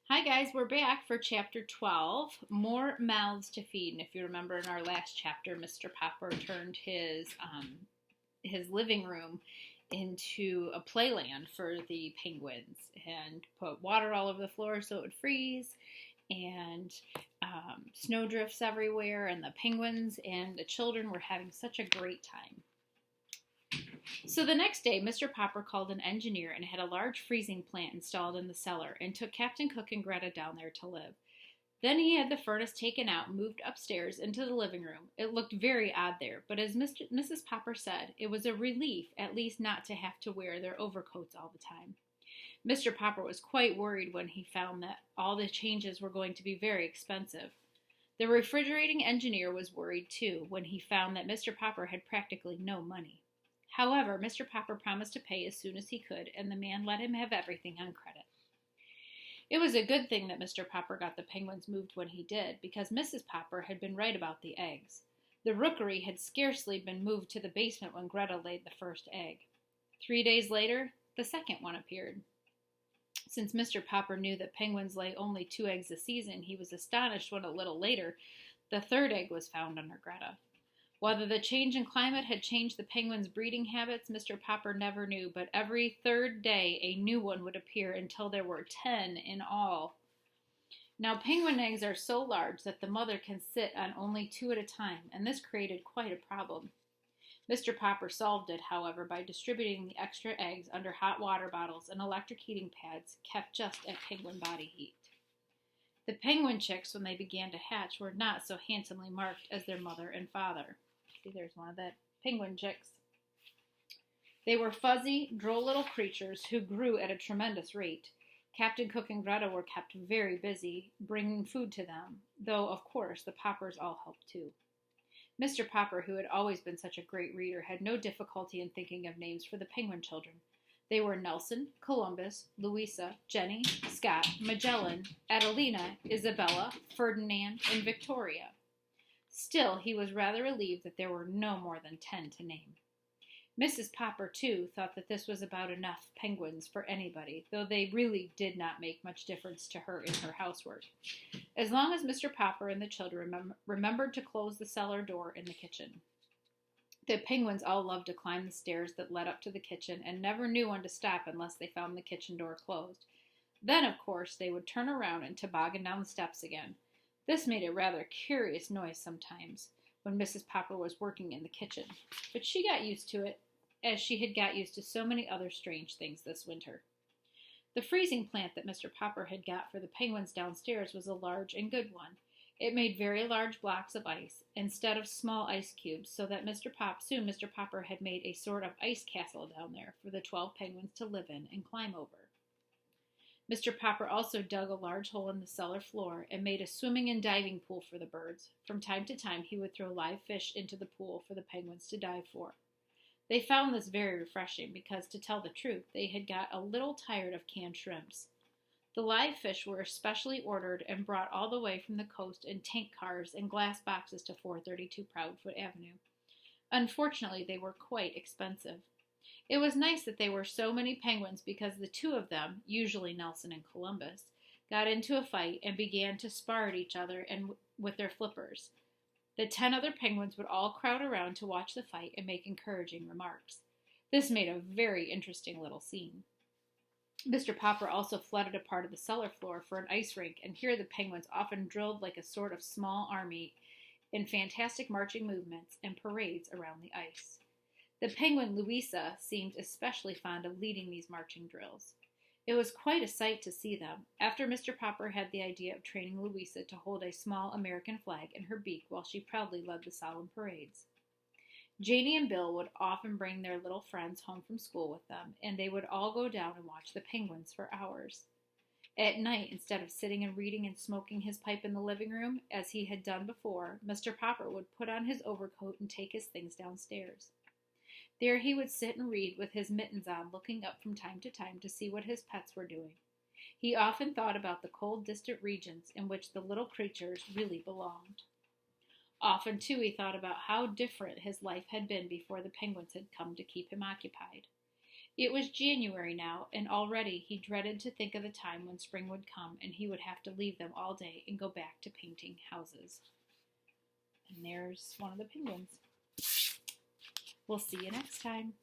Hi guys, we're back for chapter 12, More Mouths to Feed. And if you remember in our last chapter, Mr. Popper turned his living room into a playland for the penguins and put water all over the floor so it would freeze and snowdrifts everywhere, and the penguins and the children were having such a great time. So the next day, Mr. Popper called an engineer and had a large freezing plant installed in the cellar and took Captain Cook and Greta down there to live. Then he had the furnace taken out and moved upstairs into the living room. It looked very odd there, but as Mrs. Popper said, it was a relief at least not to have to wear their overcoats all the time. Mr. Popper was quite worried when he found that all the changes were going to be very expensive. The refrigerating engineer was worried too when he found that Mr. Popper had practically no money. However, Mr. Popper promised to pay as soon as he could, and the man let him have everything on credit. It was a good thing that Mr. Popper got the penguins moved when he did, because Mrs. Popper had been right about the eggs. The rookery had scarcely been moved to the basement when Greta laid the first egg. 3 days later, the second one appeared. Since Mr. Popper knew that penguins lay only 2 eggs a season, he was astonished when a little later the third egg was found under Greta. Whether the change in climate had changed the penguins' breeding habits, Mr. Popper never knew, but every third day a new one would appear until there were 10 in all. Now, penguin eggs are so large that the mother can sit on only 2 at a time, and this created quite a problem. Mr. Popper solved it, however, by distributing the extra eggs under hot water bottles and electric heating pads kept just at penguin body heat. The penguin chicks, when they began to hatch, were not so handsomely marked as there's mother and father. See, there's one of the penguin chicks. They were fuzzy, droll little creatures who grew at a tremendous rate. Captain Cook and Greta were kept very busy bringing food to them, though, of course, the Poppers all helped too. Mr. Popper, who had always been such a great reader, had no difficulty in thinking of names for the penguin children. They were Nelson, Columbus, Louisa, Jenny, Scott, Magellan, Adelina, Isabella, Ferdinand, and Victoria. Still, he was rather relieved that there were no more than 10 to name. Mrs. Popper, too, thought that this was about enough penguins for anybody, though they really did not make much difference to her in her housework. As long as Mr. Popper and the children remembered to close the cellar door in the kitchen. The penguins all loved to climb the stairs that led up to the kitchen and never knew when to stop unless they found the kitchen door closed. Then, of course, they would turn around and toboggan down the steps again. This made a rather curious noise sometimes when Mrs. Popper was working in the kitchen, but she got used to it, as she had got used to so many other strange things this winter. The freezing plant that Mr. Popper had got for the penguins downstairs was a large and good one. It made very large blocks of ice instead of small ice cubes, so that soon Mr. Popper had made a sort of ice castle down there for the 12 penguins to live in and climb over. Mr. Popper also dug a large hole in the cellar floor and made a swimming and diving pool for the birds. From time to time, he would throw live fish into the pool for the penguins to dive for. They found this very refreshing because, to tell the truth, they had got a little tired of canned shrimps. The live fish were especially ordered and brought all the way from the coast in tank cars and glass boxes to 432 Proudfoot Avenue. Unfortunately, they were quite expensive. It was nice that there were so many penguins because the 2 of them, usually Nelson and Columbus, got into a fight and began to spar at each other and with their flippers. The 10 other penguins would all crowd around to watch the fight and make encouraging remarks. This made a very interesting little scene. Mr. Popper also flooded a part of the cellar floor for an ice rink, and here the penguins often drilled like a sort of small army in fantastic marching movements and parades around the ice. The penguin Louisa seemed especially fond of leading these marching drills. It was quite a sight to see them, after Mr. Popper had the idea of training Louisa to hold a small American flag in her beak while she proudly led the solemn parades. Janie and Bill would often bring their little friends home from school with them, and they would all go down and watch the penguins for hours. At night, instead of sitting and reading and smoking his pipe in the living room, as he had done before, Mr. Popper would put on his overcoat and take his things downstairs. There he would sit and read with his mittens on, looking up from time to time to see what his pets were doing. He often thought about the cold, distant regions in which the little creatures really belonged. Often, too, he thought about how different his life had been before the penguins had come to keep him occupied. It was January now, and already he dreaded to think of the time when spring would come and he would have to leave them all day and go back to painting houses. And there's one of the penguins. We'll see you next time.